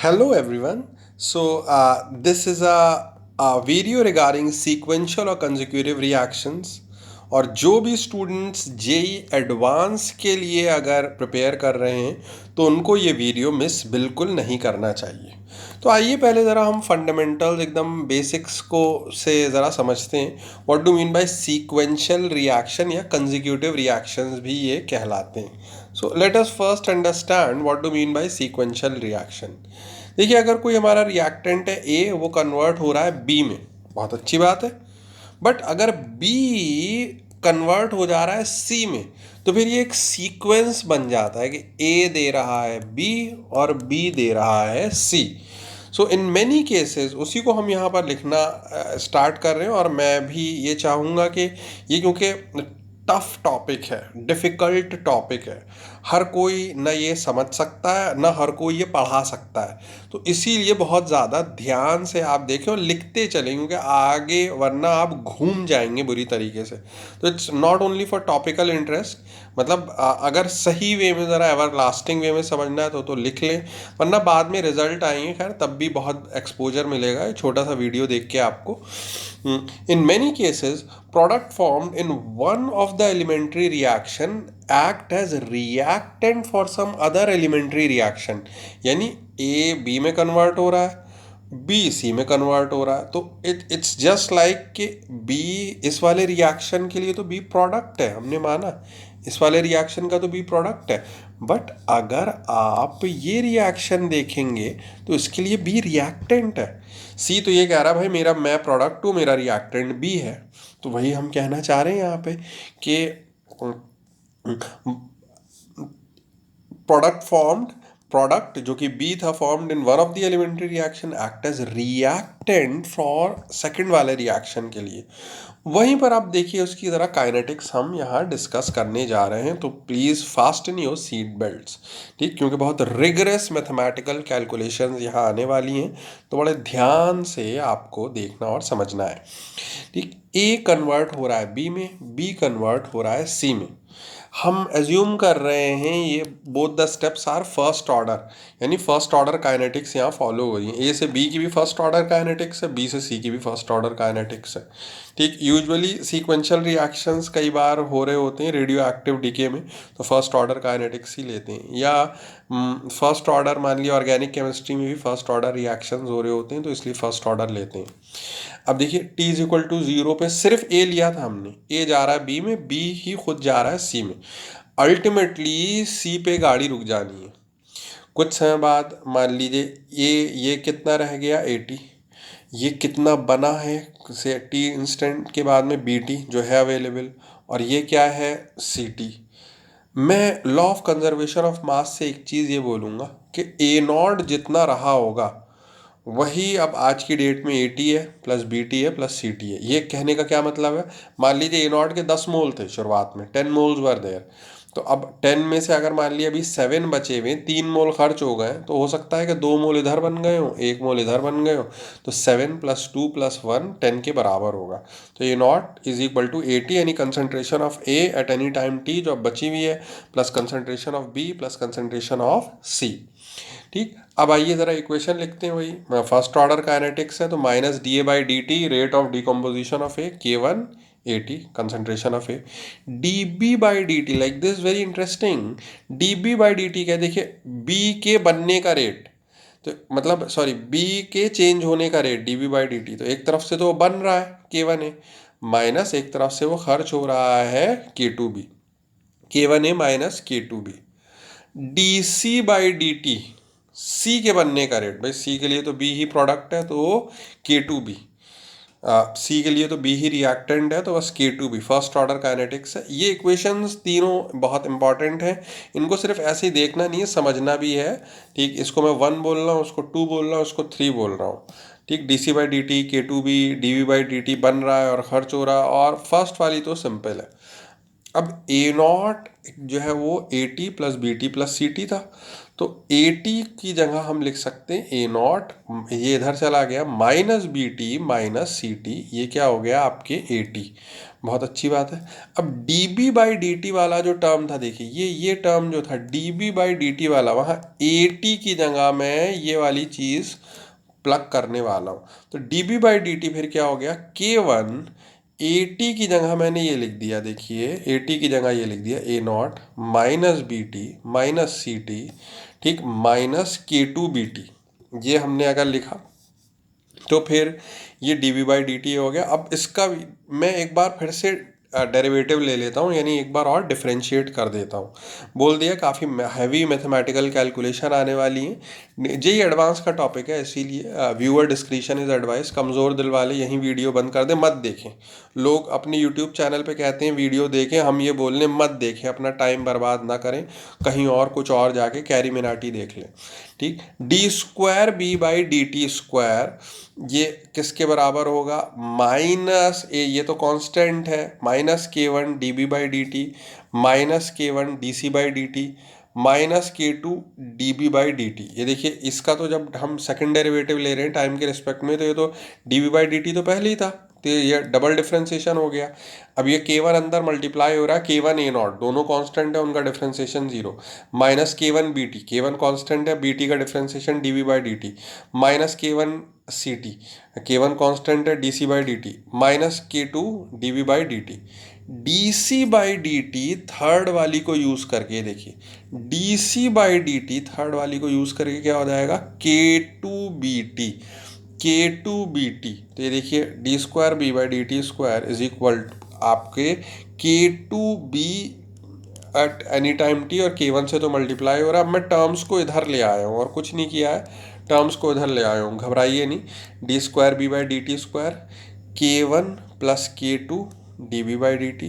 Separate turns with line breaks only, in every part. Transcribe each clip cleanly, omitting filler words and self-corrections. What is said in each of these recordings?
Hello everyone. This is a video regarding sequential और consecutive reactions. और जो भी स्टूडेंट्स जेई एडवांस के लिए अगर प्रिपेयर कर रहे हैं तो उनको ये वीडियो मिस बिल्कुल नहीं करना चाहिए। तो आइए पहले ज़रा हम फंडामेंटल्स एकदम बेसिक्स को से ज़रा समझते हैं। What do mean bye sequential reaction या कंजिक्यूटिव रिएक्शंस भी ये कहलाते हैं। So let us first understand what do mean bye sequential reaction. देखिए, अगर कोई हमारा रिएक्टेंट है ए, वो कन्वर्ट हो रहा है बी में, बहुत अच्छी बात है। बट अगर बी कन्वर्ट हो जा रहा है सी में, तो फिर ये एक सीक्वेंस बन जाता है कि ए दे रहा है बी और बी दे रहा है सी। सो इन मैनी केसेस उसी को हम यहाँ पर लिखना स्टार्ट कर रहे हैं। और मैं भी ये चाहूँगा कि ये, क्योंकि टफ टॉपिक है, डिफ़िकल्ट टॉपिक है, हर कोई ना ये समझ सकता है ना हर कोई ये पढ़ा सकता है, तो इसीलिए बहुत ज़्यादा ध्यान से आप देखें और लिखते चलें, क्योंकि आगे वरना आप घूम जाएंगे बुरी तरीके से। तो it's not only for topical interest, मतलब अगर सही वे में ज़रा एवर लास्टिंग वे में समझना है तो लिख लें, वरना बाद में रिजल्ट आएंगे खैर तब भी बहुत एक्सपोजर मिलेगा छोटा सा वीडियो देख के आपको। In many cases, product formed in one of the elementary reaction act as reactant for some other elementary reaction। यानी ए बी में कन्वर्ट हो रहा है, बी सी में कन्वर्ट हो रहा है, तो इट्स जस्ट लाइक कि बी इस वाले रिएक्शन के लिए तो बी प्रोडक्ट है, हमने माना इस वाले रिएक्शन का तो बी प्रोडक्ट है। बट अगर आप ये रिएक्शन देखेंगे तो इसके लिए बी रिएक्टेंट है। सी तो ये कह रहा है भाई मेरा मैं प्रोडक्ट हूँ, मेरा रिएक्टेंट बी है। तो वही हम कहना चाह रहे हैं यहाँ पे कि प्रोडक्ट फॉर्म्ड, प्रोडक्ट जो कि बी था formed in one of the elementary reaction act as reactant for second वाले रिएक्शन के लिए। वहीं पर आप देखिए उसकी ज़रा काइनेटिक्स हम यहाँ डिस्कस करने जा रहे हैं, तो please fasten your seat belts, ठीक, क्योंकि बहुत रिगरस मैथमेटिकल कैलकुलेशंस यहाँ आने वाली हैं, तो बड़े ध्यान से आपको देखना और समझना है। ठीक, ए कन्वर्ट हो रहा है बी में, बी कन्वर्ट हो रहा है सी में। हम एज्यूम कर रहे हैं ये both the steps are first order, यानी फर्स्ट ऑर्डर काइनेटिक्स यहाँ फॉलो हो रही है। ए से बी की भी फर्स्ट ऑर्डर काइनेटिक्स है, बी से सी की भी फर्स्ट ऑर्डर काइनेटिक्स है। ठीक, यूजुअली सीक्वेंशियल रिएक्शंस कई बार हो रहे होते हैं रेडियो एक्टिव डीके में, तो फर्स्ट ऑर्डर काइनेटिक्स ही लेते हैं, या फर्स्ट ऑर्डर मान लिया ऑर्गेनिक केमिस्ट्री में भी फर्स्ट ऑर्डर रिएक्शंस हो रहे होते हैं तो इसलिए फर्स्ट ऑर्डर लेते हैं। अब देखिए t is equal to zero पे सिर्फ ए लिया था हमने, ए जा रहा है बी में, बी ही खुद जा रहा है सी में। अल्टीमेटली सी पे गाड़ी रुक जानी है। कुछ समय बाद मान लीजिए ये कितना रह गया 80, ये कितना बना है से टी इंस्टेंट के बाद में बी टी जो है अवेलेबल, और ये क्या है सी टी। मैं law of conservation of mass से एक चीज़ ये बोलूँगा कि ए नॉट जितना रहा होगा वही अब आज की डेट में ए टी है प्लस बी टी है प्लस सी टी है। ये कहने का क्या मतलब है, मान लीजिए ए नॉट के 10 मोल थे शुरुआत में, 10 मोल्स वर देयर, तो अब 10 में से अगर मान लिया अभी 7 बचे हुए, 3 मोल खर्च हो गए, तो हो सकता है कि 2 मोल इधर बन गए हो, 1 मोल इधर बन गए हो, तो 7 प्लस 2 प्लस 1 10 के बराबर होगा। तो a nought is equal to 80, यानी concentration of a at any time t जो अब बची हुई है, plus concentration of b plus concentration of c. ठीक, अब आइए ज़रा इक्वेशन लिखते हैं, वही फर्स्ट ऑर्डर काइनेटिक्स है, तो minus d a by D t rate of decomposition of a k one a t concentration of a, d B by D t, like this very interesting. D B by D t क्या, देखिए B के बनने का rate, तो मतलब sorry B के change होने का rate d B by D t, तो एक तरफ से तो वो बन रहा है के वन ए, माइनस एक तरफ से वो खर्च हो रहा है k two b, k one a minus के two b. D C by D t, c के बनने का रेट, भाई सी के लिए तो बी ही प्रोडक्ट है तो के टू बी, सी के लिए तो बी ही रिएक्टेंट है तो बस k two B, first order kinetics है। ये इक्वेशंस तीनों बहुत इंपॉर्टेंट हैं, इनको सिर्फ ऐसे ही देखना नहीं है, समझना भी है। ठीक, इसको मैं 1 बोल रहा हूँ, उसको 2 बोल रहा हूँ, उसको 3 बोल रहा हूँ। ठीक, d C by D t, k two b, d we by D t बन रहा है और खर्च हो रहा है, और फर्स्ट वाली तो सिंपल है। अब ए नॉट जो है वो A t plus B t plus C t था, तो ए टी की जगह हम लिख सकते हैं ए नॉट, ये इधर चला गया, minus B T minus C t, ये क्या हो गया आपके ए टी। बहुत अच्छी बात है। अब D B by D t वाला जो टर्म था, देखिए ये टर्म जो था d B by D t वाला, वहाँ ए टी की जगह मैं ये वाली चीज़ प्लग करने वाला हूँ। तो D B by D t फिर क्या हो गया, के वन ए टी की जगह मैंने ये लिख दिया, देखिए ए टी की जगह ये लिख दिया A naught minus B T minus C T, ठीक, माइनस के टू बी टी। ये हमने अगर लिखा तो फिर ये D we by D T हो गया। अब इसका मैं एक बार फिर से डेरिवेटिव ले लेता हूँ, यानी एक बार और डिफरेंशिएट कर देता हूँ। बोल दिया काफ़ी हैवी मैथमेटिकल कैलकुलेशन आने वाली है, जेई एडवांस का टॉपिक है, इसीलिए व्यूअर डिस्क्रिप्शन इज एडवाइस। कमज़ोर दिल वाले यहीं वीडियो बंद कर दें, मत देखें। लोग अपने यूट्यूब चैनल पे कहते हैं वीडियो देखें, हम ये बोलने मत देखें, अपना टाइम बर्बाद ना करें, कहीं और कुछ और जाके कैरी मिनाटी देख लें, ठीक। D square B by D t square, ये किसके बराबर होगा, माइनस ए, ये तो कांस्टेंट है, माइनस के one D B by D T minus के one D C by D T minus के two D B by D T. ये देखिए इसका तो जब हम सेकंड डेरिवेटिव ले रहे हैं टाइम के रिस्पेक्ट में, तो ये तो D B by D t तो पहले ही था, तो ये डबल डिफ्रेंसिएशन हो गया। अब ये के वन अंदर मल्टीप्लाई हो रहा है, के वन ए नॉट, दोनों कांस्टेंट है, उनका डिफ्रेंसिएशन जीरो, माइनस के वन बी टी, के वन कॉन्स्टेंट है, बी टी का differentiation D we by D T, minus के वन सी टी, के वन कॉन्स्टेंट है, D C by D T, minus के two D we by D T. D C by D T third वाली को use करके देखिए, D C by D T third वाली को यूज़ करके क्या हो जाएगा, k two B T, k two B t. तो ये देखिए d square B by D t square is equal आपके k two B at any time t, और के वन से तो मल्टीप्लाई हो रहा है। अब मैं टर्म्स को इधर ले आया हूँ और कुछ नहीं किया है, टर्म्स को इधर ले आया हूँ, घबराइए नहीं। D square B by D t square, k one plus k two D B by D t,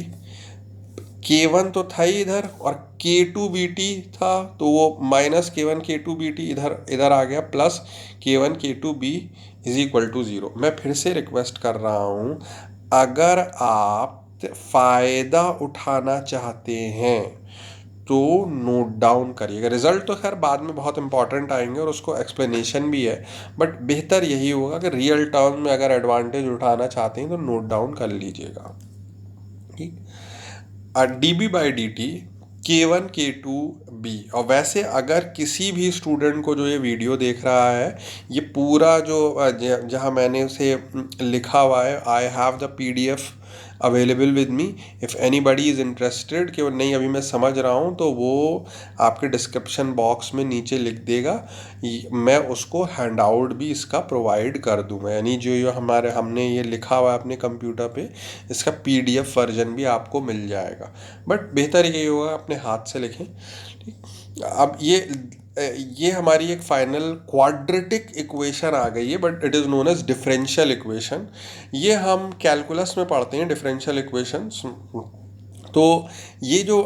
के वन तो था ही इधर और के टू बी टी था, तो वो माइनस के one k two B T इधर इधर आ गया, plus k one k two B is equal to zero. मैं फिर से रिक्वेस्ट कर रहा हूँ, अगर आप फ़ायदा उठाना चाहते हैं तो नोट डाउन करिएगा। रिजल्ट तो खैर बाद में बहुत इंपॉर्टेंट आएंगे और उसको एक्सप्लेनेशन भी है, बट बेहतर यही होगा कि रियल टर्म में अगर एडवांटेज उठाना चाहते हैं तो नोट डाउन कर लीजिएगा, ठीक। D B by D t के वन के टू बी। और वैसे अगर किसी भी स्टूडेंट को जो ये वीडियो देख रहा है, ये पूरा जो जहाँ मैंने उसे लिखा हुआ है, I have the PDF available with me, if anybody is interested, कि नहीं अभी मैं समझ रहा हूँ, तो वो आपके डिस्क्रिप्शन बॉक्स में नीचे लिख देगा, मैं उसको हैंड आउट भी इसका प्रोवाइड कर दूँगा, यानी जो हमने ये लिखा हुआ है अपने कंप्यूटर पे, इसका PDF वर्जन भी आपको मिल जाएगा। बट बेहतर यही होगा अपने हाथ से लिखें, ठीक। अब ये हमारी एक फाइनल क्वाड्रेटिक इक्वेशन आ गई है, but it is known as differential equation. ये हम कैलकुलस में पढ़ते हैं डिफरेंशियल इक्वेशंस। तो ये जो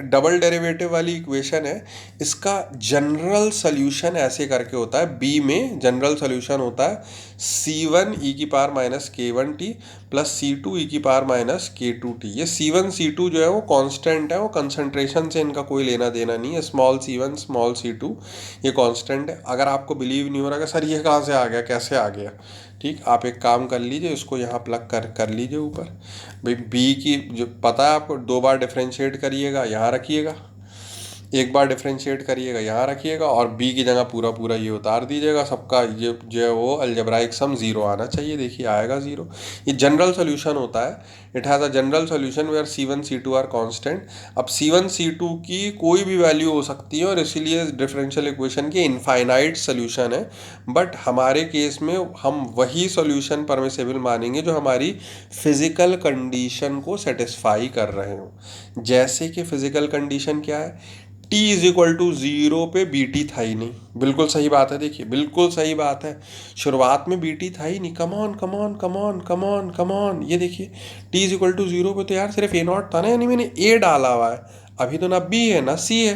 डबल डेरिवेटिव वाली इक्वेशन है, इसका जनरल सॉल्यूशन ऐसे करके होता है, बी में जनरल सॉल्यूशन होता है C1 ई की power minus K1t plus C2 ई की पावर माइनस K2t। ये C1 C2 जो है वो कांस्टेंट है, वो कंसंट्रेशन से इनका कोई लेना देना नहीं है, स्मॉल C1 स्मॉल C2 ये कांस्टेंट है। अगर आपको बिलीव नहीं हो रहा कि सर ये कहाँ से आ गया, कैसे आ गया, ठीक, आप एक काम कर लीजिए, इसको यहाँ प्लग कर लीजिए ऊपर। भाई बी की जो पता है आपको, 2 बार डिफरेंशिएट करिएगा यहाँ रखिएगा, 1 बार डिफरेंशिएट करिएगा यहाँ रखिएगा, और बी की जगह पूरा पूरा ये उतार दीजिएगा। सबका ये जो है वो अलजेब्राइक सम ज़ीरो आना चाहिए, देखिए आएगा ज़ीरो। ये जनरल सोल्यूशन होता है, it has a general solution where C1 C2 are constant. अब C1 C2 की कोई भी वैल्यू हो सकती है, और इसीलिए डिफरेंशियल इक्वेशन की इनफाइनाइट सोल्यूशन है, बट हमारे केस में हम वही सोल्यूशन परमिसेबल मानेंगे जो हमारी फिज़िकल कंडीशन को सेटिस्फाई कर रहे हो। जैसे कि फिज़िकल कंडीशन क्या है, t is equal to zero पे बी टी था ही नहीं, बिल्कुल सही बात है, देखिए बिल्कुल सही बात है, शुरुआत में बी टी था ही नहीं, come on come on come on come on come on, ये देखिए t is equal to zero पे तो यार सिर्फ ए नॉट था ना, यानी मैंने ए डाला हुआ है, अभी तो ना बी है ना सी है,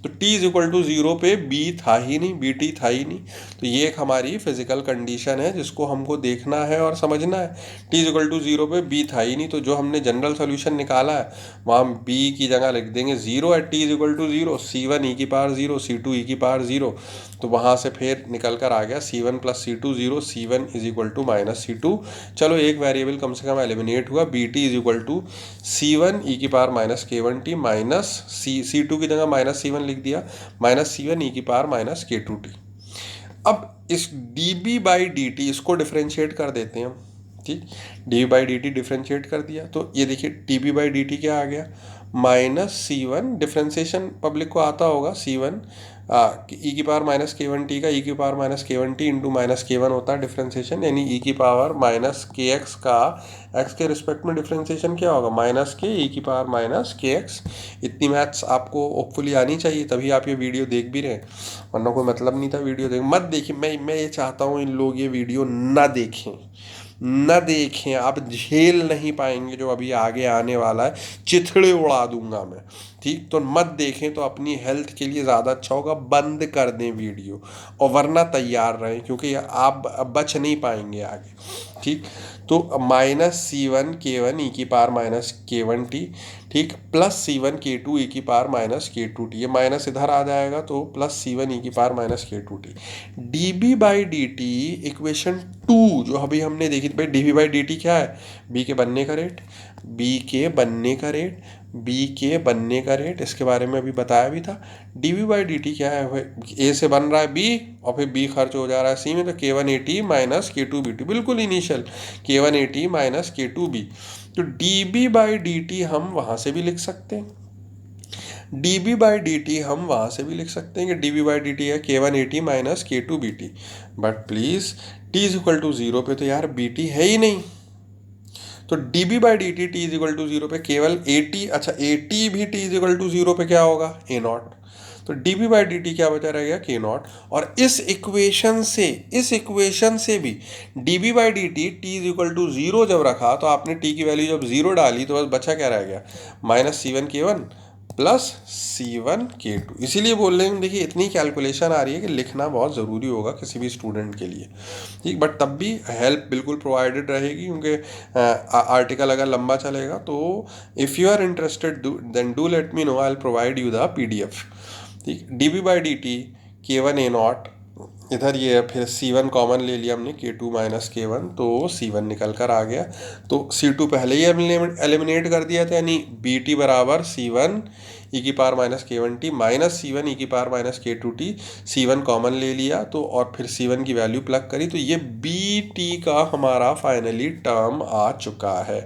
तो t इज इक्वल टू 0 पे b था ही नहीं, bt था ही नहीं। तो ये एक हमारी फिजिकल कंडीशन है जिसको हमको देखना है और समझना है। t इज इक्वल टू 0 पे b था ही नहीं, तो जो हमने जनरल सोल्यूशन निकाला है वहाँ हम b की जगह लिख देंगे 0 at t is equal to 0, c1 e की पावर 0, c2 e की पावर 0। तो वहाँ से फिर निकल कर आ गया c1 plus c2 0, c1 is equal to minus c2। चलो एक वेरिएबल कम से कम एलिमिनेट हुआ, bt is equal to c1 e की power minus k1t minus c2 की जगह माइनस c1 लिख दिया, माइनस c1 e की पावर माइनस k2t। अब इस db बाई dt इसको डिफ्रेंशिएट कर देते हैं हम, ठीक। db बाई dt डिफ्रेंशिएट कर दिया तो ये देखिए db बाई dt क्या आ गया, माइनस c1, डिफ्रेंशिएशन पब्लिक को आता होगा, c1 ई की पावर माइनस k1t का ई की power minus k1t into minus k1 होता है डिफ्रेंशिएशन, यानी ई की पावर माइनस kx का x के रिस्पेक्ट में डिफ्रेंशिएशन क्या होगा, माइनस के ई की पावर माइनस kx। इतनी मैथ्स आपको होपफुली आनी चाहिए, तभी आप ये वीडियो देख भी रहे हैं, वरना कोई मतलब नहीं था वीडियो देख। मत देखिए, मैं ये चाहता हूँ इन लोग ये वीडियो ना देखें, न देखें, आप झेल नहीं पाएंगे जो अभी आगे आने वाला है, चिथड़े उड़ा दूंगा मैं, ठीक। तो मत देखें, तो अपनी हेल्थ के लिए ज़्यादा अच्छा होगा बंद कर दें वीडियो, और वरना तैयार रहें क्योंकि आप बच नहीं पाएंगे आगे, ठीक। तो माइनस c1 k1 ई की पावर माइनस k1t, ठीक, प्लस c1 k2 ई की पावर माइनस k2t, ये माइनस इधर आ जाएगा तो प्लस c1 ई की power minus k2t। db by dt equation 2 जो अभी हमने देखी थी भाई, db बाई dt क्या है, b के बनने का रेट, b के बनने का रेट, b के बनने का रेट, इसके बारे में अभी बताया भी था। dv बाई dt क्या है भाई, a से बन रहा है b और फिर b खर्च हो जा रहा है c में, तो k1at माइनस k2bt, बिल्कुल इनिशियल k1at माइनस k2b। तो db बाई dt हम वहाँ से भी लिख सकते हैं, db बाई dt हम वहाँ से भी लिख सकते हैं कि db बाई dt है k1at minus k2bt। But please t is equal to 0 पे तो यार bt है ही नहीं, तो db by dt t is equal to 0 पे केवल at, अच्छा at भी t इज इक्वल टू 0 पे क्या होगा, a नॉट। तो db बाई dt क्या बचा रहेगा, k नॉट। और इस इक्वेशन से भी db by dt t is equal to 0 जब रखा तो आपने t की वैल्यू जब 0 डाली तो बस बचा क्या रह गया, minus c1 k1 plus c1 k2। इसीलिए बोल रहे हैं, देखिए इतनी कैलकुलेशन आ रही है कि लिखना बहुत ज़रूरी होगा किसी भी स्टूडेंट के लिए, ठीक। बट तब भी हेल्प बिल्कुल प्रोवाइडेड रहेगी क्योंकि आर्टिकल अगर लंबा चलेगा तो if you are interested then do let me know, I will provide you the PDF, ठीक। db by dt k1 a naught, इधर ये फिर c1 कॉमन ले लिया हमने, k2 माइनस k1, तो c1 निकल कर आ गया, तो c2 पहले ही एलिमिनेट कर दिया था, यानी bt बराबर c1 ई की power minus k1t minus c1 ई की power minus k2t, c1 common ले लिया तो और फिर c1 की वैल्यू प्लग करी, तो ये bt का हमारा फाइनली टर्म आ चुका है,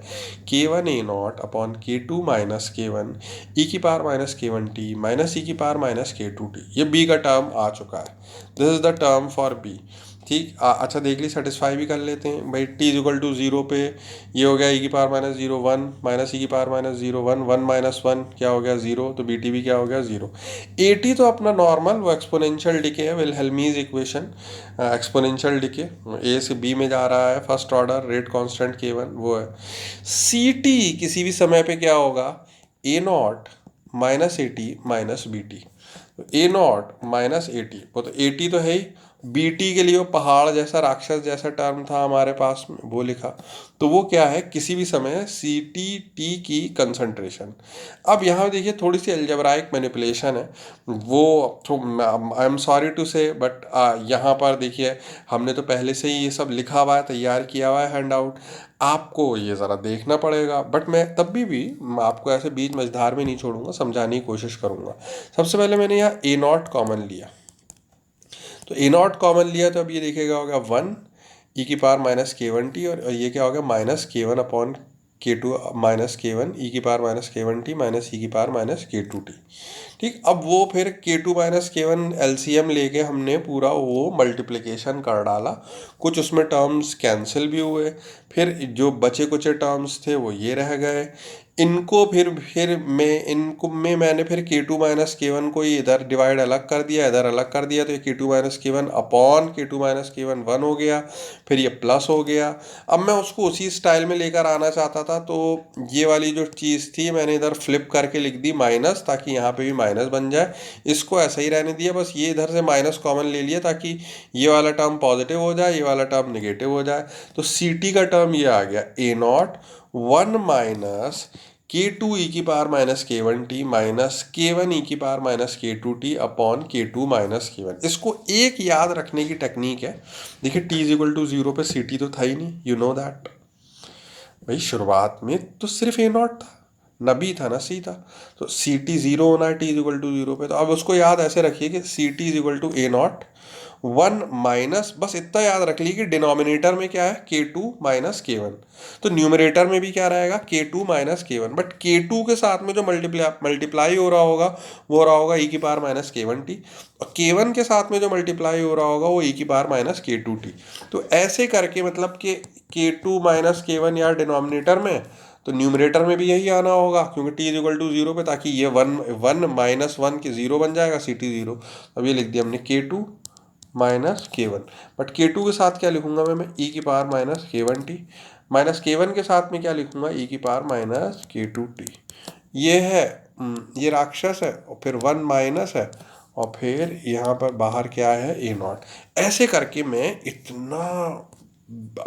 k1 a not upon k2 minus k1 ई की power minus k1t minus e की पावर माइनस k2t, ये b का टर्म आ चुका है। This is the term for b, ठीक। अच्छा देख ली, सेटिस्फाई भी कर लेते हैं भाई, t इज इक्वल टू 0 पे ये हो गया e की पावर माइनस 0 1 माइनस ई की पावर माइनस 0 1 1 माइनस 1 क्या हो गया 0, तो bt भी क्या हो गया 0। at तो अपना नॉर्मल वो एक्सपोनेंशियल डिके है, विलहेल्मीज इक्वेशन, एक्सपोनेंशियल डिके, a से b में जा रहा है, first order rate constant k1 वो है। ct किसी भी समय पे क्या होगा, a not minus at minus bt, A naught minus eighty, वो तो एटी तो है ही, बीटी के लिए वो पहाड़ जैसा राक्षस जैसा टर्म था हमारे पास में वो लिखा, तो वो क्या है किसी भी समय सी टी टी की कंसंट्रेशन। अब यहाँ देखिए थोड़ी सी एल्जेब्राइक मैनिपुलेशन है, वो आई एम सॉरी टू से बट यहाँ पर देखिए हमने तो पहले से ही ये सब लिखा हुआ है, तैयार किया हुआ है हैंड आउट, आपको ये ज़रा देखना पड़ेगा, बट मैं तब भी आपको ऐसे बीच मझधार में नहीं छोड़ूंगा, समझाने की कोशिश करूंगा। सबसे पहले मैंने यहाँ ए नॉट कॉमन लिया, तो ए नॉट कॉमन लिया तो अब ये देखिएगा होगा 1 ई की पावर माइनस k1t, और ये क्या होगा minus k1 upon k2 minus k1 ई की power minus k1t minus e की पावर माइनस k2t, ठीक। अब वो फिर k2 माइनस k1 LCM लेके हमने पूरा वो मल्टीप्लिकेशन कर डाला, कुछ उसमें टर्म्स कैंसिल भी हुए, फिर जो बचे कुछ टर्म्स थे वो ये रह गए, इनको इनको में मैंने फिर k2 माइनस k1 को ही इधर डिवाइड अलग कर दिया, इधर अलग कर दिया, तो ये k2 minus k1 upon k2 minus k1 1 हो गया, फिर ये प्लस हो गया। अब मैं उसको उसी स्टाइल में लेकर आना चाहता था, तो ये वाली जो चीज़ थी मैंने इधर फ्लिप करके लिख दी माइनस, ताकि यहाँ पे भी माइनस बन जाए। इसको ऐसा ही रहने दिया, बस ये इधर से माइनस कॉमन ले लिया ताकि ये वाला टर्म पॉजिटिव हो जाए, ये वाला टर्म नेगेटिव हो जाए। तो सी टी का टर्म ये आ गया ए नॉट 1 माइनस के टू ई की पावर माइनस के वन टी माइनस के वन ई की पावर माइनस के टू टी अपॉन के टू माइनस के वन। इसको एक याद रखने की टेक्निक है। देखिए t is equal to zero पे सी टी तो था ही नहीं, यू नो दैट। भाई शुरुआत में तो सिर्फ ए नॉट था, न बी था न सी था। तो सी टी जीरो होना है T is equal to zero पे। तो अब उसको याद ऐसे रखिए कि C T is equal to A naught 1 minus, बस इतना याद रख लीजिए कि डिनोमिनेटर में क्या है के टू माइनस के वन, तो न्यूमरेटर में भी क्या रहेगा के टू माइनस के वन। बट के टू के साथ में जो मल्टीप्लाई हो रहा होगा वो हो रहा होगा ई की पावर माइनस के वन टी, और के वन के साथ में जो मल्टीप्लाई हो रहा होगा वो ई की पावर माइनस के टू टी। तो ऐसे करके मतलब कि के टू माइनस के वन यार डिनोमिनेटर में, तो न्यूमरेटर में भी यही आना होगा क्योंकि T is equal to zero पे, ताकि ये वन माइनस वन के जीरो बन जाएगा, सी टी जीरो। अब ये लिख दिया हमने के टू माइनस के वन, बट के टू के साथ क्या लिखूंगा मैं ई की पावर माइनस के वन टी, माइनस के वन के साथ में क्या लिखूंगा ई की पावर माइनस के टू टी। ये है ये राक्षस है, और फिर वन माइनस है, और फिर यहाँ पर बाहर क्या है ए नॉट। ऐसे करके मैं इतना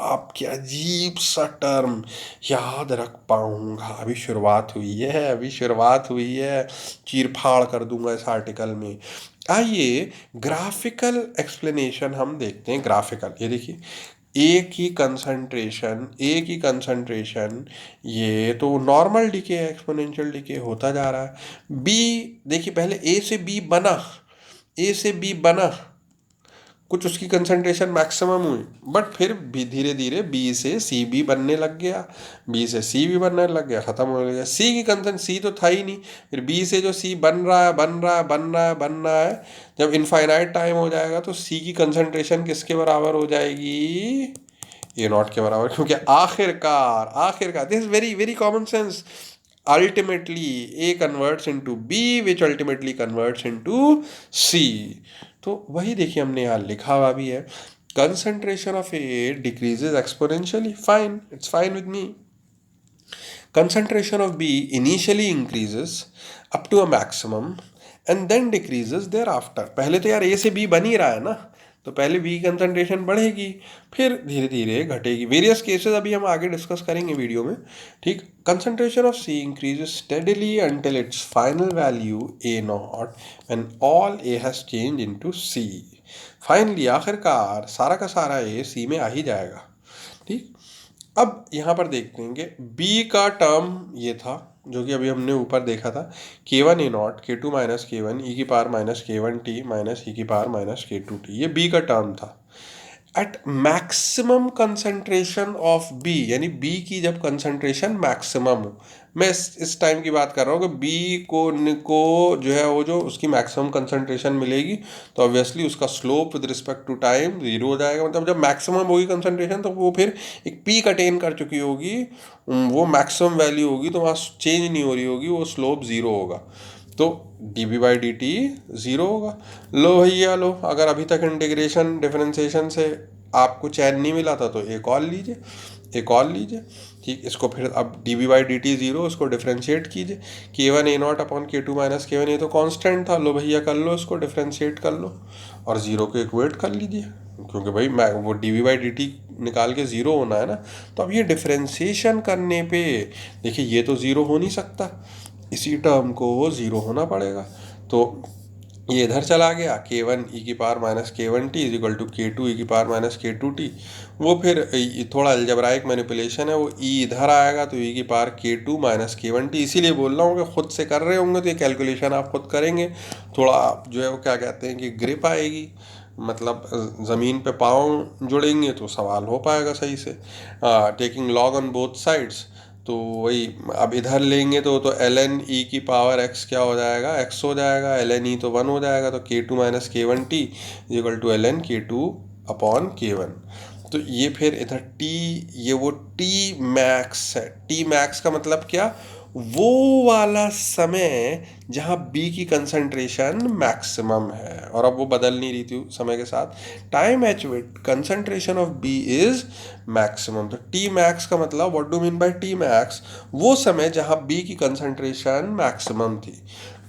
आपके अजीब सा टर्म याद रख पाऊंगा। अभी शुरुआत हुई है, अभी शुरुआत हुई है, चीर फाड़ कर दूंगा इस आर्टिकल में। आइए ग्राफिकल एक्सप्लेनेशन हम देखते हैं। ग्राफिकल, ये देखिए एक ही कंसंट्रेशन, ये तो नॉर्मल डिके है, एक्सपोनेंशियल डिके होता जा रहा है। बी देखिए, पहले ए से बी बना, ए से बी बना, कुछ उसकी कंसंट्रेशन मैक्सिमम हुई, बट फिर भी धीरे धीरे बी से सी भी बनने लग गया, बी से सी भी बनने लग गया, खत्म हो गया। सी की कंसंट सी तो था ही नहीं, फिर बी से जो सी बन रहा है बन रहा है बन रहा है बन रहा है, जब इनफाइनाइट टाइम हो जाएगा तो सी की कंसंट्रेशन किसके बराबर हो जाएगी, ए नॉट के बराबर। क्योंकि आखिरकार आखिरकार this is very very common sense, ultimately A converts into B which ultimately converts into C. तो वही देखिए हमने यहाँ लिखा हुआ भी है, concentration of A decreases exponentially, fine, it's fine with me. Concentration of B initially increases up to a maximum and then decreases thereafter। पहले तो यार A से B बन ही रहा है ना, तो पहले B की कंसंट्रेशन बढ़ेगी, फिर धीरे धीरे घटेगी। वेरियस केसेस अभी हम आगे डिस्कस करेंगे वीडियो में, ठीक। Concentration of C increases steadily until its final value A naught when all A has changed into C। Finally आखिरकार सारा का सारा A C में आ ही जाएगा, ठीक। अब यहाँ पर देखते हैं कि बी का टर्म ये था जो कि अभी हमने ऊपर देखा था, K one A naught K two minus के वन ई की पावर माइनस के वन टी माइनस ई की पावर माइनस के टू टी, ये बी का टर्म था। At maximum concentration of B, यानी बी की जब कंसंट्रेशन मैक्सिमम हो, मैं इस टाइम की बात कर रहा हूँ कि बी को जो है वो जो उसकी मैक्सिमम कंसंट्रेशन मिलेगी तो ऑब्वियसली उसका slope with respect to time zero हो जाएगा। मतलब जब मैक्सिमम होगी कंसंट्रेशन तो वो फिर एक पीक अटेन कर चुकी होगी, वो मैक्सिमम वैल्यू होगी, तो वहाँ चेंज नहीं हो रही होगी, वो स्लोप ज़ीरो होगा, तो D B by D T zero होगा। लो भैया लो, अगर अभी तक इंटीग्रेशन डिफरेंशिएशन से आपको चैन नहीं मिला था तो एक और लीजिए, एक और लीजिए, ठीक। इसको फिर अब D B by D T zero, उसको डिफ्रेंशिएट कीजिए, K one A naught upon के टू माइनस के वन, ये तो कांस्टेंट था, लो भैया कर लो, इसको डिफ्रेंशिएट कर लो और ज़ीरो को इक्वेट कर लीजिए, क्योंकि भाई मैं वो D B by D T निकाल के ज़ीरो होना है ना। तो अब ये डिफ्रेंशिएशन करने पे देखिए ये तो ज़ीरो हो नहीं सकता, इसी टर्म को ज़ीरो होना पड़ेगा, तो ये इधर चला गया, के वन ई की पावर माइनस के one T is equal to K two e की पावर माइनस के टू टी। वो फिर थोड़ा अलजेब्राइक मैनिपुलेशन है, वो ई इधर आएगा तो ई की पावर के टू माइनस के वन टी। इसीलिए बोल रहा हूँ कि खुद से कर रहे होंगे तो ये कैलकुलेशन आप खुद करेंगे, थोड़ा जो है वो क्या कहते हैं कि ग्रिप आएगी, मतलब ज़मीन पे पाँव जुड़ेंगे तो सवाल हो पाएगा सही से। Taking log on both sides, तो वही अब इधर लेंगे तो एल एन ई की पावर एक्स क्या हो जाएगा, एक्स हो जाएगा, एल एन ई तो वन हो जाएगा, तो के टू माइनस के one T equal to L N K two upon K one. तो ये फिर इधर टी, ये वो टी मैक्स है, टी मैक्स का मतलब क्या, वो वाला समय जहाँ बी की कंसंट्रेशन मैक्सिमम है, और अब वो बदल नहीं रही थी समय के साथ, time at which concentration of B is maximum. तो टी मैक्स का मतलब what do mean by T max, वो समय जहाँ बी की कंसंट्रेशन मैक्सिमम थी।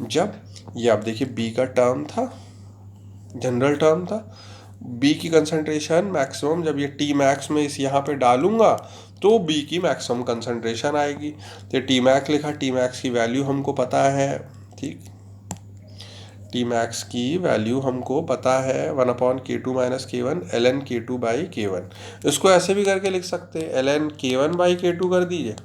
जब ये आप देखिए बी का टर्म था, जनरल टर्म था। बी की कंसंट्रेशन मैक्सिमम, जब ये टी मैक्स में इस यहाँ पे डालूंगा तो बी की मैक्सिमम कंसंट्रेशन आएगी। तो टी मैक्स लिखा, टी मैक्स की वैल्यू हमको पता है, ठीक, टी मैक्स की वैल्यू हमको पता है 1/K2 - K1 ln K2/K1। इसको ऐसे भी करके लिख सकते हैं, ln K1/K2 कर दीजिए,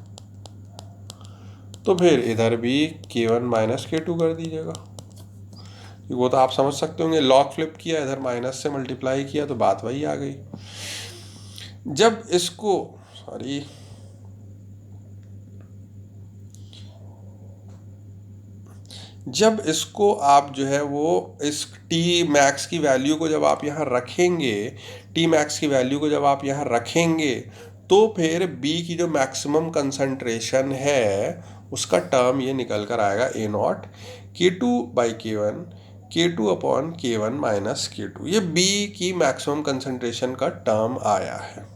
तो फिर इधर भी K1 - K2 कर दीजिएगा। वो तो आप समझ सकते होंगे, लॉग फ्लिप किया, इधर माइनस से मल्टीप्लाई किया तो बात वही आ गई। जब इसको सॉरी जब इसको आप जो है वो इस टी मैक्स की वैल्यू को जब आप यहाँ रखेंगे, टी मैक्स की वैल्यू को जब आप यहाँ रखेंगे, तो फिर बी की जो मैक्सिमम कंसंट्रेशन है उसका टर्म ये निकल कर आएगा A0 K2/K1 K2/K1 - K2। ये बी की मैक्सिमम कंसंट्रेशन का टर्म आया है,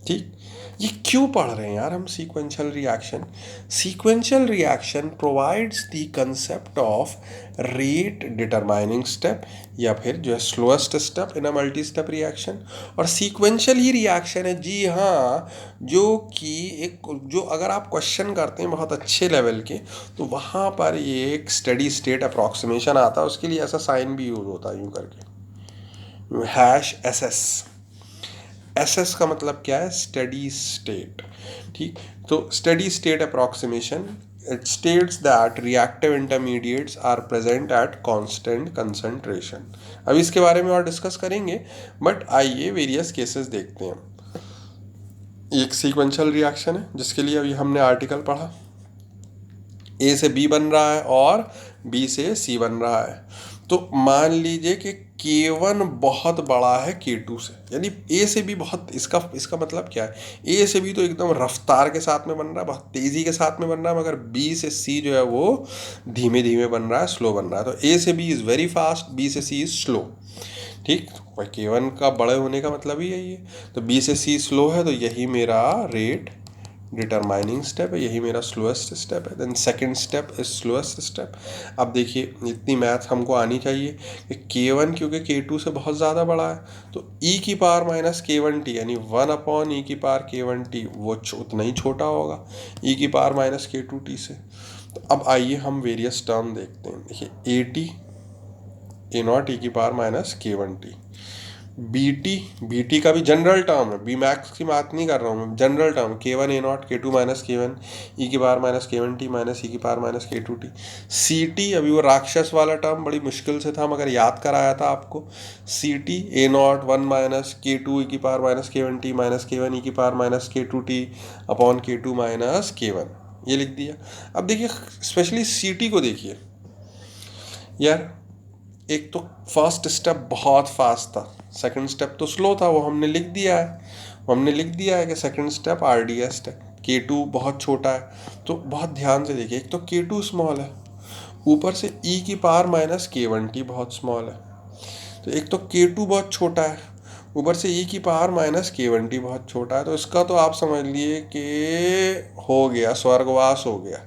ठीक। ये क्यों पढ़ रहे हैं यार हम sequential reaction? Sequential reaction provides the concept of rate determining step, या फिर जो है slowest step in a multi step reaction. और सीक्वेंशियल ही रिएक्शन है, जी हाँ, जो कि एक, जो अगर आप क्वेश्चन करते हैं बहुत अच्छे लेवल के, तो वहाँ पर ये एक स्टेडी स्टेट अप्रॉक्सीमेशन आता है, उसके लिए ऐसा साइन भी यूज होता है यूँ करके, #SS। SS का मतलब क्या है? स्टेडी स्टेट, ठीक। तो steady state approximation, it states that reactive intermediates are present at constant concentration. अब इसके बारे में और डिस्कस करेंगे, बट आइए वेरियस केसेस देखते हैं। एक सीक्वेंशियल रिएक्शन है जिसके लिए अभी हमने आर्टिकल पढ़ा, ए से बी बन रहा है और बी से सी बन रहा है। तो मान लीजिए कि K1 बहुत बड़ा है K2 से, यानी ए से बी बहुत, इसका इसका मतलब क्या है, ए से बी तो एकदम रफ्तार के साथ में बन रहा है, बहुत तेज़ी के साथ में बन रहा है, मगर बी से सी जो है वो धीमे धीमे बन रहा है, स्लो बन रहा है। तो ए से B is very fast, B से सी इज़ स्लो, ठीक। K1 का बड़े होने का मतलब ही यही है। तो बी से सी स्लो है, तो यही मेरा रेट डिटरमाइनिंग स्टेप है, यही मेरा स्लोएस्ट स्टेप है। Then second step is slowest step. अब देखिए इतनी मैथ हमको आनी चाहिए कि K1 क्योंकि K2 से बहुत ज़्यादा बड़ा है, तो e⁻ K1t यानी 1/e⁻K1t वो उतना ही छोटा होगा e⁻ K2t से। तो अब आइए हम वेरियस टर्म देखते हैं। देखिए AT A0 e⁻K1t, BT का भी जनरल टर्म है, बी मैक्स की बात नहीं कर रहा हूँ मैं, general term K1 A0 K2 - K1 e⁻K1t - e⁻K2t। CT अभी वो राक्षस वाला टर्म बड़ी मुश्किल से था, मगर याद कराया था आपको। CT A0 1 - K2 e⁻K1t - K1 e⁻K2t upon K2 - K1, ये लिख दिया। अब देखिए स्पेशली CT को देखिए यार, एक तो फर्स्ट स्टेप बहुत फास्ट था, सेकंड स्टेप तो स्लो था, वो हमने लिख दिया है, कि सेकंड स्टेप RDS है। K2 बहुत छोटा है, तो बहुत ध्यान से देखिए, एक तो K2 स्मॉल है, ऊपर से e⁻ K1t बहुत स्मॉल है। तो एक तो K2 बहुत छोटा है, ऊपर से e⁻ K1t बहुत छोटा है, तो इसका तो आप समझ लिए कि हो गया स्वर्गवास, हो गया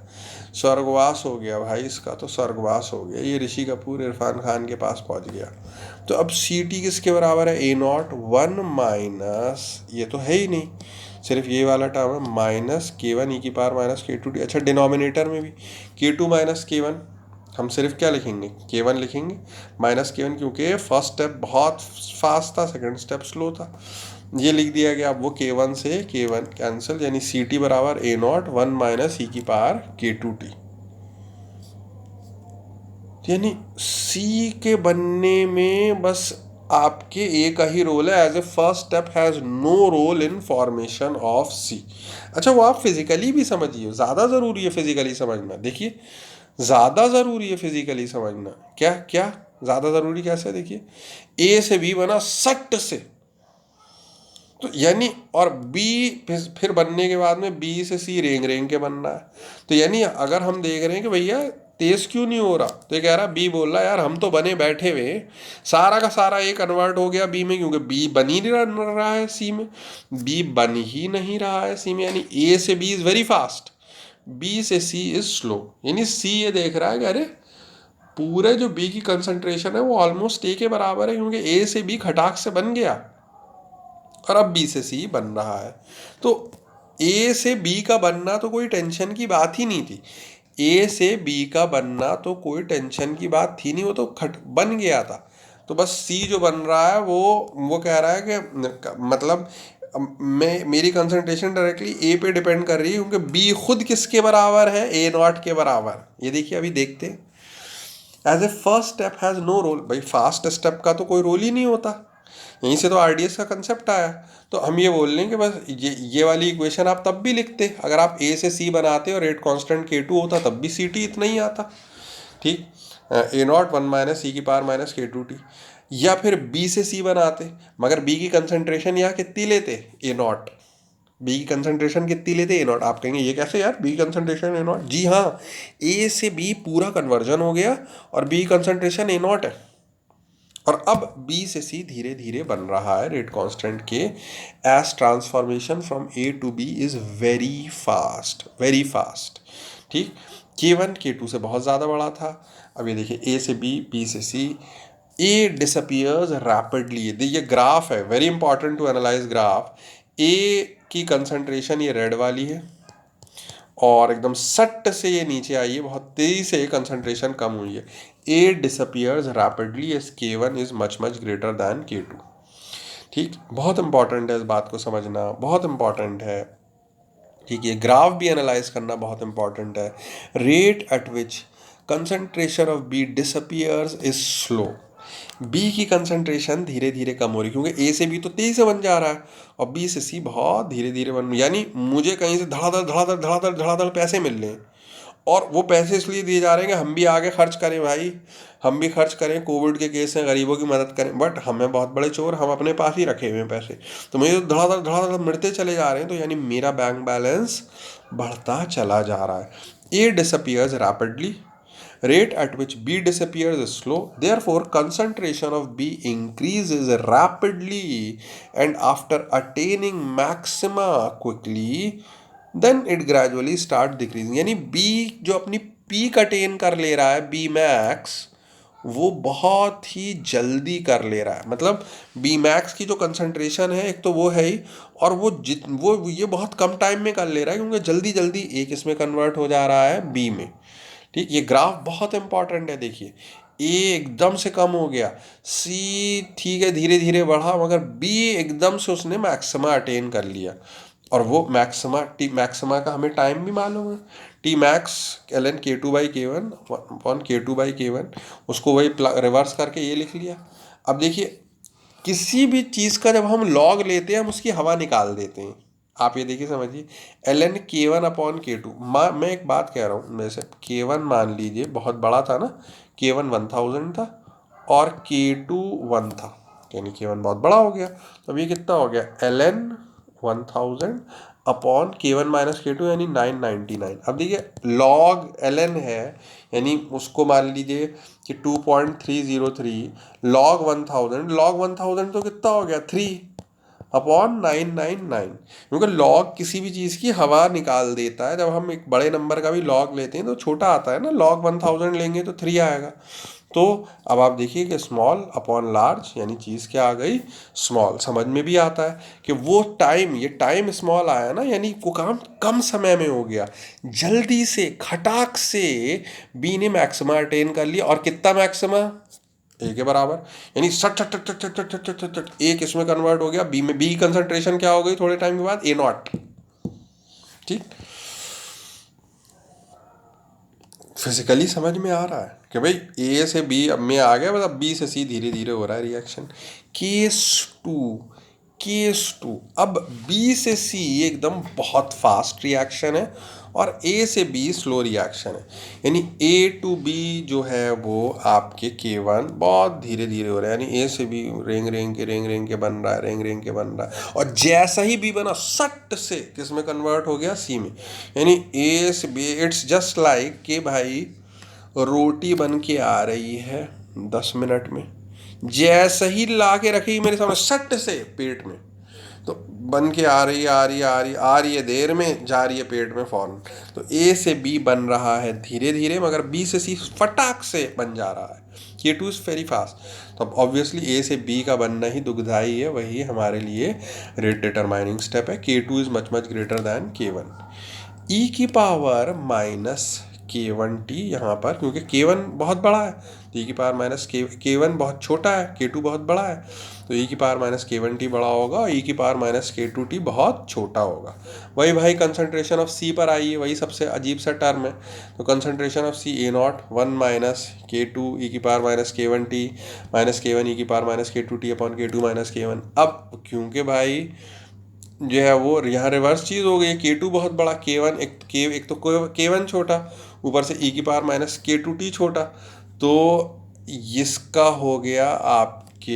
स्वर्गवास, हो गया भाई, इसका तो स्वर्गवास हो गया, ये ऋषि कपूर इरफान खान के पास पहुंच गया। तो अब CT किसके बराबर है? A0 1 माइनस, ये तो है ही नहीं, सिर्फ ये वाला टर्म है, माइनस K1 e⁻ K2t। अच्छा डिनोमिनेटर में भी K2 - K1, हम सिर्फ क्या लिखेंगे? K1 लिखेंगे माइनस K1, क्योंकि फर्स्ट स्टेप बहुत फास्ट था, सेकंड स्टेप स्लो था, ये लिख दिया गया। अब वो K1 से K1 कैंसिल, यानी CT बराबर A0 1 माइनस e⁻K2t। यानी C के बनने में बस आपके एक का ही रोल है, as a first step has no role in formation of C। अच्छा वो आप फिजिकली भी समझिए, ज़्यादा ज़रूरी है फिजिकली समझना। देखिए ज़्यादा ज़रूरी है फिजिकली समझना, क्या क्या ज़्यादा ज़रूरी कैसे? देखिए A से B बना सट से, तो यानी, और B फिर बनने के बाद में B से C रेंग रेंग के बनना है। तो यानी अगर हम देख रहे हैं कि भैया तेज क्यों नहीं हो रहा, तो ये कह रहा B बोल रहा यार हम तो बने बैठे हुए, सारा का सारा A कन्वर्ट हो गया B में, क्योंकि B बन ही नहीं रहा है C में, B बन ही नहीं रहा है C में, यानी A से B is very fast, B से C इज़ स्लो। यानी C ये देख रहा है कि अरे पूरे जो बी की कंसंट्रेशन है वो ऑलमोस्ट ए के बराबर है, क्योंकि ए से बी खटाक से बन गया और अब बी से सी बन रहा है। तो ए से बी का बनना तो कोई टेंशन की बात ही नहीं थी। ए से बी का बनना तो कोई टेंशन की बात थी नहीं, वो तो खट बन गया था। तो बस सी जो बन रहा है वो कह रहा है कि मतलब मैं मेरी कंसंट्रेशन डायरेक्टली ए पे डिपेंड कर रही है, क्योंकि बी खुद किसके बराबर है, ए नॉट के बराबर। ये देखिए अभी देखते हैं। As a first step has no role, भाई फास्ट स्टेप का तो कोई रोल ही नहीं होता। यहीं से तो आरडीएस का कंसेप्ट आया। तो हम ये बोल लें कि बस ये वाली इक्वेशन आप तब भी लिखते, अगर आप ए से सी बनाते और रेट कांस्टेंट K2 होता तब भी सी टी इतना ही आता। ठीक, ए नॉट 1 - e⁻ या फिर बी से सी बनाते, मगर बी की कंसंट्रेशन यहाँ कितनी लेते, ए नॉट। बी की कंसंट्रेशन कितनी लेते, ए नॉट। आप कहेंगे ये कैसे यार, बी कंसंट्रेशन ए नॉट। जी हाँ, ए से बी पूरा कन्वर्जन हो गया और बी कंसंट्रेशन ए नॉट है, और अब बी से सी धीरे धीरे बन रहा है रेट कांस्टेंट के, as transformation from A to B is very fast, very fast. ठीक, K1 K2 से बहुत ज़्यादा बड़ा था। अब ये देखिए ए से बी, बी से सी, ए डिसअपियर्स रैपिडली। ये ग्राफ है, very important to analyse graph. A की कंसंट्रेशन ये रेड वाली है और एकदम सट से ये नीचे आई है, बहुत तेज़ी से कंसंट्रेशन कम हुई है। A disappears rapidly as K1 is much much greater than K2। ठीक, बहुत इंपॉर्टेंट है इस बात को समझना, बहुत इंपॉर्टेंट है। ठीक है, ग्राफ भी एनालाइज करना बहुत इंपॉर्टेंट है। Rate at which concentration of B disappears is slow. B की कंसंट्रेशन धीरे धीरे कम हो रही, क्योंकि ए से बी तो तेजी से बन जा रहा है और बी से सी बहुत धीरे धीरे बन, यानी मुझे कहीं से धड़ाधड़ धड़ाधड़ धड़ाधड़ धड़ाधड़ पैसे मिल रहे हैं, और वो पैसे इसलिए दिए जा रहे हैं कि हम भी आगे खर्च करें भाई, हम भी खर्च करें, कोविड के केस में गरीबों की मदद करें। बट हमें बहुत बड़े चोर, हम अपने पास ही रखे हुए हैं पैसे, तो मुझे तो धड़ाधड़ धड़ाधड़ मिलते चले जा रहे हैं, तो यानी मेरा बैंक बैलेंस बढ़ता चला जा रहा है। A disappears rapidly, rate at which B disappears is slow, therefore concentration of B increases rapidly, and after attaining maxima quickly then it gradually start decreasing। यानी B जो अपनी पीक अटेन कर ले रहा है, B मैक्स, वो बहुत ही जल्दी कर ले रहा है। मतलब बी मैक्स की जो कंसंट्रेशन है एक तो वो है ही, और वो ये बहुत कम टाइम में कर ले रहा है, क्योंकि जल्दी जल्दी ए किस में कन्वर्ट हो जा रहा है, बी में। ठीक, ये ग्राफ बहुत इंपॉर्टेंट है। देखिए ए एकदम से कम हो गया, सी ठीक है धीरे धीरे बढ़ा, मगर बी एकदम से उसने मैक्सिमा अटेन कर लिया। और वो मैक्सिमा, टी मैक्सिमा का हमें टाइम भी मालूम है, T max ln K2/K1 upon K2/K1, उसको वही रिवर्स करके ये लिख लिया। अब देखिए किसी भी चीज़ का जब हम लॉग लेते हैं हम उसकी हवा निकाल देते हैं। आप ये देखिए समझिए, ln K1/K2, मैं एक बात कह रहा हूँ, जैसे K1 मान लीजिए बहुत बड़ा था ना, K1 1000 था और K2 1 था, यानी K1 बहुत बड़ा हो गया। तो अब ये कितना हो गया, ln 1000 अपॉन K1 - K2 यानी 999। अब देखिए log ln है, यानी उसको मान लीजिए कि 2.303 log 1000 तो कितना हो गया, 3/999, क्योंकि log किसी भी चीज़ की हवा निकाल देता है। जब हम एक बड़े नंबर का भी log लेते हैं तो छोटा आता है ना, log 1000 लेंगे तो 3 आएगा। तो अब आप देखिए कि स्मॉल अपॉन लार्ज, यानी चीज़ क्या आ गई, स्मॉल। समझ में भी आता है कि वो टाइम, ये टाइम स्मॉल आया ना, यानी वो काम कम समय में हो गया, जल्दी से खटाक से बी ने मैक्सिमा अटेन कर लिया। और कितना मैक्सिमा, ए के बराबर, यानी सट सट सट सट सट सट सट सट ए किस में कन्वर्ट हो गया, बी में। बी कंसंट्रेशन क्या हो गई थोड़े टाइम के बाद, ए नॉट। ठीक, फिजिकली समझ में आ रहा है कि भाई ए से बी अब में आ गया, मतलब बी से सी धीरे धीरे हो रहा है रिएक्शन। केस टू अब बी से सी एकदम बहुत फास्ट रिएक्शन है और ए से बी स्लो रिएक्शन है, यानी ए टू बी जो है वो आपके K1 बहुत धीरे धीरे हो रहा है, यानी ए से बी रेंग रेंग के बन रहा है, रेंग के बन रहा है, और जैसा ही बी बना सट से किस में कन्वर्ट हो गया, सी में। यानी ए से बी, इट्स जस्ट लाइक कि भाई रोटी बन के आ रही है 10 मिनट में, जैसे ही ला के रखी मेरे सामने सट से पेट में, तो बन के आ रही है, आ रही है, आ रही है, आ रही है देर में, जा रही है पेट में फौरन। तो ए से बी बन रहा है धीरे धीरे, मगर बी से सी फटाक से बन जा रहा है। K2 is very fast. तो अब ऑब्वियसली ए से बी का बनना ही दुखदाई है, वही हमारे लिए रेट डिटरमाइनिंग स्टेप है। K2 is much much greater then K1। ई की पावर माइनस K1t यहाँ पर, क्योंकि K1 बहुत बड़ा है तो ई की पावर माइनस K1 बहुत छोटा है, K2 बहुत बड़ा है, तो ई की पावर माइनस K1t बड़ा होगा और ई की पावर माइनस K2t बहुत छोटा होगा। वही भाई कंसंट्रेशन ऑफ सी पर आई है, वही सबसे अजीब सा टर्म है। तो concentration of C A0 1 minus K2 e की power minus K1t minus K1 ई की power minus K2t upon K2 minus K1। अब क्योंकि भाई जो है वो यहाँ रिवर्स चीज़ हो गई, K2 बहुत बड़ा, K1 एक तो K1 छोटा, ऊपर से ई की पावर माइनस K2t छोटा, तो इसका हो गया आपके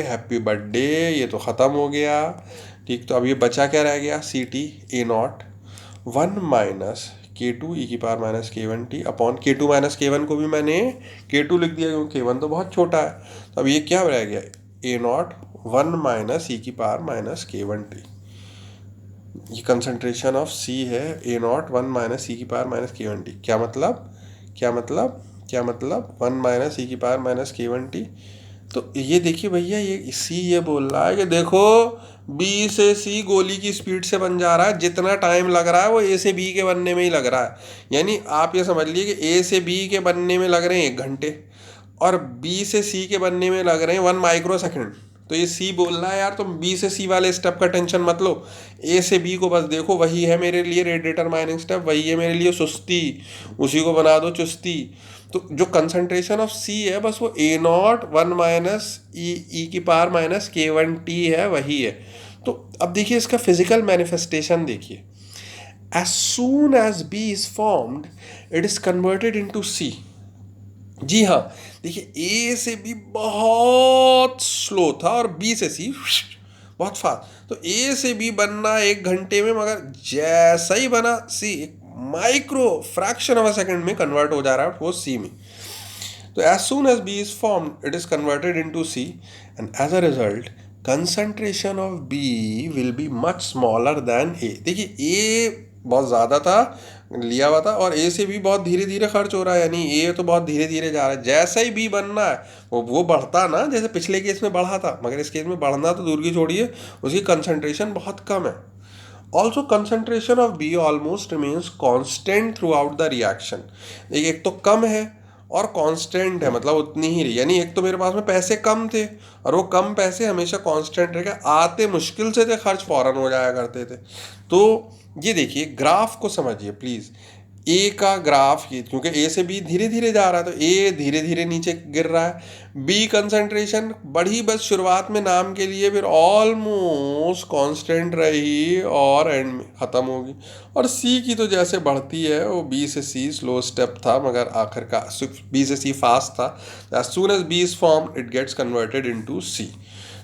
हैप्पी बर्थडे, ये तो ख़त्म हो गया। ठीक, तो अब ये बचा क्या रह गया, C_T A0 1 minus K2 e की power minus K1t upon K2 minus K1 को भी मैंने K2 लिख दिया क्योंकि K1 तो बहुत छोटा है। तो अब ये क्या रह गया, A0 1 माइनस ई की पावर माइनस K1t। ये कंसंट्रेशन ऑफ सी है A0 1 माइनस ई की पावर माइनस K1t। क्या मतलब, क्या मतलब, क्या मतलब 1 माइनस ई की पावर माइनस K1t। तो ये देखिए भैया, ये सी ये बोल रहा है कि देखो बी से सी गोली की स्पीड से बन जा रहा है, जितना टाइम लग रहा है वो ए से बी के बनने में ही लग रहा है। यानी आप ये समझ लीजिए कि ए से बी के बनने में लग रहे हैं 1 घंटे और बी से सी के बनने में लग रहे हैं 1 माइक्रो सेकेंड। तो ये सी बोल रहा है यार तुम बी से सी वाले स्टेप का टेंशन मत लो, ए से बी को बस देखो, वही है मेरे लिए रेट डिटरमाइनिंग स्टेप, वही है मेरे लिए सुस्ती, उसी को बना दो चुस्ती। तो जो कंसंट्रेशन ऑफ सी है बस वो A0 1 माइनस ई की पावर माइनस K1t है, वही है। तो अब देखिए इसका फिजिकल मैनिफेस्टेशन देखिए, as soon as B is formed it is converted into C. जी हाँ, देखिए ए से बी बहुत स्लो था और बी से सी बहुत फास्ट। तो ए से बी बनना 1 घंटे में, मगर जैसा ही बना सी एक micro fraction of a second में कन्वर्ट हो जा रहा है वो सी में। तो as soon as B is formed, it is converted into C, and as a result, concentration of B will be much smaller than A। देखिए A बहुत ज़्यादा था लिया हुआ था और A से भी बहुत धीरे धीरे खर्च हो रहा है, यानी A तो बहुत धीरे धीरे जा रहा है। जैसा ही B बनना है वो बढ़ता ना, जैसे पिछले केस में बढ़ा था, मगर इस केस में बढ़ना तो दूर की छोड़िए, उसकी कंसंट्रेशन बहुत कम है। Also concentration of B almost remains constant through out the reaction. एक तो कम है और कांस्टेंट है, मतलब उतनी ही रही। यानी एक तो मेरे पास में पैसे कम थे और वो कम पैसे हमेशा कांस्टेंट रहेगा, आते मुश्किल से थे, खर्च फौरन हो जाया करते थे। तो ये देखिए ग्राफ को समझिए प्लीज़, ए का ग्राफ ये, क्योंकि ए से बी धीरे धीरे जा रहा है तो ए धीरे धीरे नीचे गिर रहा है। बी कंसंट्रेशन बढ़ी बस शुरुआत में नाम के लिए, फिर ऑलमोस्ट कांस्टेंट रही और एंड में ख़त्म होगी। और सी की तो जैसे बढ़ती है, वो बी से सी स्लो स्टेप था मगर आखिर का बी से सी फास्ट था। As soon as B is form it gets converted into C.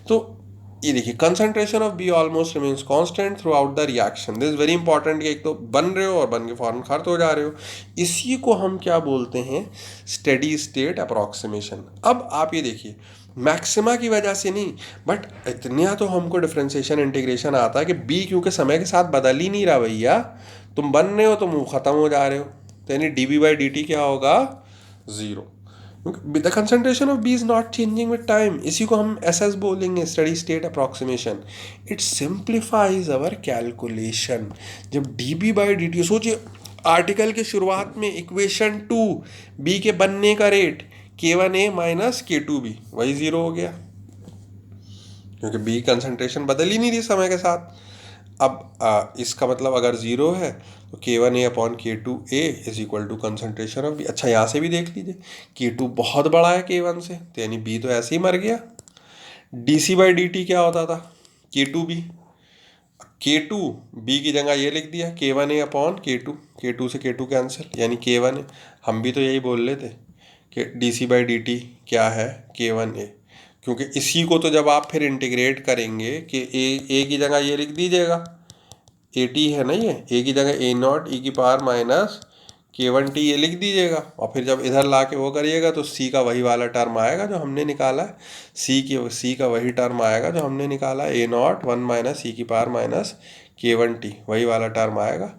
तो ये देखिए concentration of B almost remains constant throughout the reaction. This is very important कि एक तो बन रहे हो और बन के फौरन खर्च हो जा रहे हो। इसी को हम क्या बोलते हैं, स्टेडी स्टेट अप्रॉक्सीमेशन। अब आप ये देखिए मैक्सिमा की वजह से नहीं, बट इतना तो हमको डिफरेंशिएशन इंटीग्रेशन आता है कि बी क्योंकि समय के साथ बदल ही नहीं रहा भैया, तुम बन रहे हो तुम ख़त्म हो जा रहे हो, तो यानी dB/dt क्या होगा, 0। The concentration of B is not changing with time, इसी को हम SS बोलेंगे, steady state approximation. It simplifies our calculation. जब dB/dt, सोचिए आर्टिकल के शुरुआत में इक्वेशन 2 बी के बनने का रेट K1A माइनस K2B, वही 0 हो गया क्योंकि बी कंसंट्रेशन बदल ही नहीं रही समय के साथ। अब इसका मतलब अगर 0 है तो K1A upon K2A is equal to concentration of B. अच्छा यहाँ से भी देख लीजिए, K2 बहुत बड़ा है K1 से, तो यानी बी तो ऐसे ही मर गया। dC/dt क्या होता था, K2B, K2 बी की जगह ये लिख दिया K1A अपॉन K2, K2 से K2 कैंसिल, यानी K1A। हम भी तो यही बोल रहे थे कि dC/dt क्या है, K1A, क्योंकि इसी को तो जब आप फिर इंटीग्रेट करेंगे कि ए की जगह ये लिख दीजिएगा, AT है ना, ये ए की जगह A0 ई की पावर माइनस K1T ये लिख दीजिएगा, और फिर जब इधर ला के वो करिएगा तो C का वही वाला टर्म आएगा जो हमने निकाला है, C का वही टर्म आएगा जो हमने निकाला है, A0 1 माइनस ई की पावर माइनस K1T, वही वाला टर्म आएगा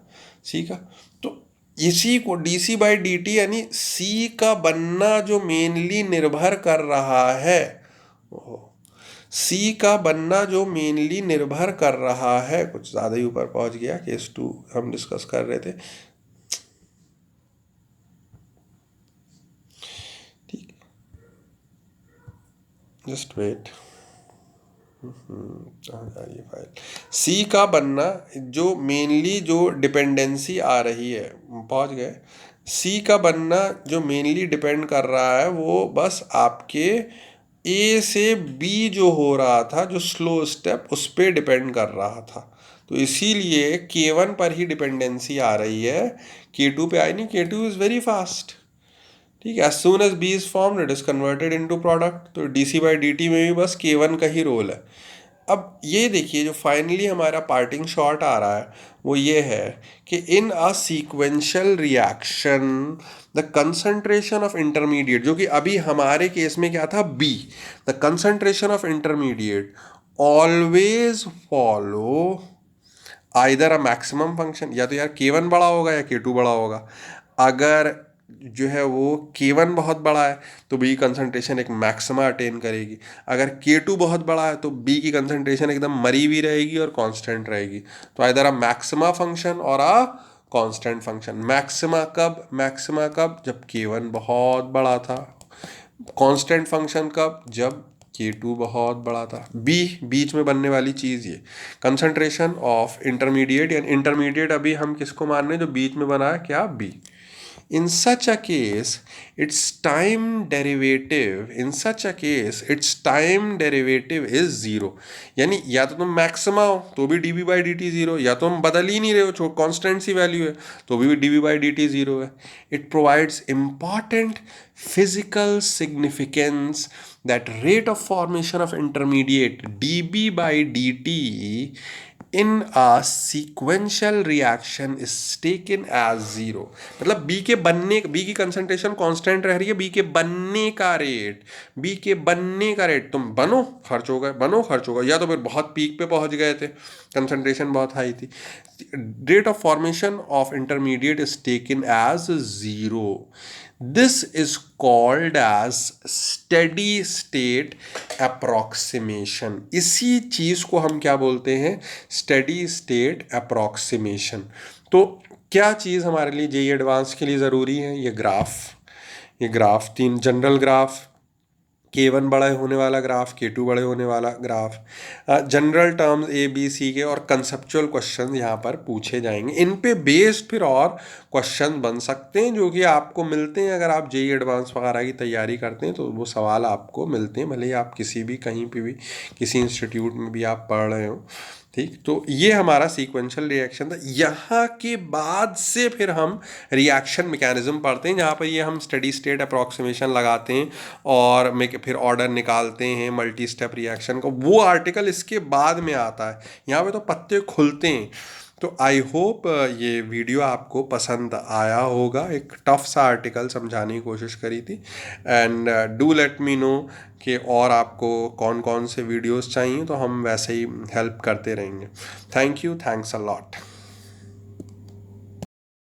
C का। तो इसी को dC बाई dt यानी C का बनना जो मेनली निर्भर कर रहा है, सी का बनना जो मेनली निर्भर कर रहा है, कुछ ज़्यादा ही ऊपर पहुंच गया, केस 2 हम डिस्कस कर रहे थे, ठीक, जस्ट वेट, कहाँ जा रही है फाइल। सी का बनना जो मेनली जो डिपेंडेंसी आ रही है, पहुंच गए, सी का बनना जो मेनली डिपेंड कर रहा है वो बस आपके ए से बी जो हो रहा था, जो स्लो स्टेप, उस पर डिपेंड कर रहा था। तो इसीलिए K1 पर ही डिपेंडेंसी आ रही है, K2 पे आई नहीं। K2 इज़ वेरी फास्ट, ठीक है। As soon as B is formed it is converted into product. तो डीसी बाई डी में भी बस K1 का ही रोल है। अब ये देखिए जो फाइनली हमारा पार्टिंग शॉट आ रहा है वो ये है कि in a sequential reaction the concentration of intermediate, जो कि अभी हमारे केस में क्या था, B, the concentration of intermediate always follow either a maximum function, या तो यार K1 बड़ा होगा या K2 बड़ा होगा। अगर जो है वो K1 बहुत बड़ा है तो बी कंसंट्रेशन एक मैक्सिमा अटेन करेगी, अगर K2 बहुत बड़ा है तो बी की कंसंट्रेशन एकदम मरी हुई रहेगी और कांस्टेंट रहेगी। तो आइदर अ मैक्सिमा फंक्शन और अ कांस्टेंट फंक्शन। मैक्सिमा कब, जब K1 बहुत बड़ा था। कांस्टेंट फंक्शन कब, जब K2 बहुत बड़ा था। बी बीच में बनने वाली चीज़ ये कंसंट्रेशन ऑफ इंटरमीडिएट, यानी इंटरमीडिएट अभी हम किसको मान रहे हैं, जो बीच में बना है, क्या, B. In such a case, its time derivative, in such a case, its time derivative is zero। यानी या तो तुम मैक्सिमा हो तो भी D B by D T zero, या तो तुम बदल ही नहीं रहे हो, कांस्टेंट सी वैल्यू है तो भी D B by D T zero है। It provides important physical significance that rate of formation of intermediate dB by dt in a sequential reaction is taken as zero। मतलब बी की concentration constant रह रही है, B के बनने का rate, तुम बनो खर्च हो गए, या तो फिर बहुत पीक पे पहुंच गए थे, कंसंट्रेशन बहुत हाई थी, rate of formation of intermediate is taken as zero. This is called as steady state approximation। इसी चीज को हम क्या बोलते हैं, steady state approximation। तो क्या चीज हमारे लिए जेईई एडवांस के लिए जरूरी है, ये ग्राफ तीन जनरल ग्राफ, K1 बड़ा होने वाला ग्राफ, K2 बड़े होने वाला graph, general terms A B C के, और कंसेप्चुअल क्वेश्चन यहाँ पर पूछे जाएंगे। इन पे बेस्ड फिर और क्वेश्चन बन सकते हैं जो कि आपको मिलते हैं अगर आप जेईई एडवांस वगैरह की तैयारी करते हैं, तो वो सवाल आपको मिलते हैं, भले ही आप किसी भी कहीं पे भी किसी इंस्टीट्यूट में भी आप पढ़ रहे हो, ठीक। तो ये हमारा सीक्वेंशियल रिएक्शन था। यहाँ के बाद से फिर हम रिएक्शन मैकेनिज्म पढ़ते हैं, जहाँ पर ये हम स्टेडी स्टेट अप्रॉक्सीमेशन लगाते हैं और फिर ऑर्डर निकालते हैं मल्टी स्टेप रिएक्शन को। वो आर्टिकल इसके बाद में आता है, यहाँ पे तो पत्ते खुलते हैं। तो आई होप ये वीडियो आपको पसंद आया होगा। एक टफ सा आर्टिकल समझाने की कोशिश करी थी, and do let me no कि और आपको कौन कौन से वीडियोस चाहिए, तो हम वैसे ही हेल्प करते रहेंगे। Thank you, thanks a lot.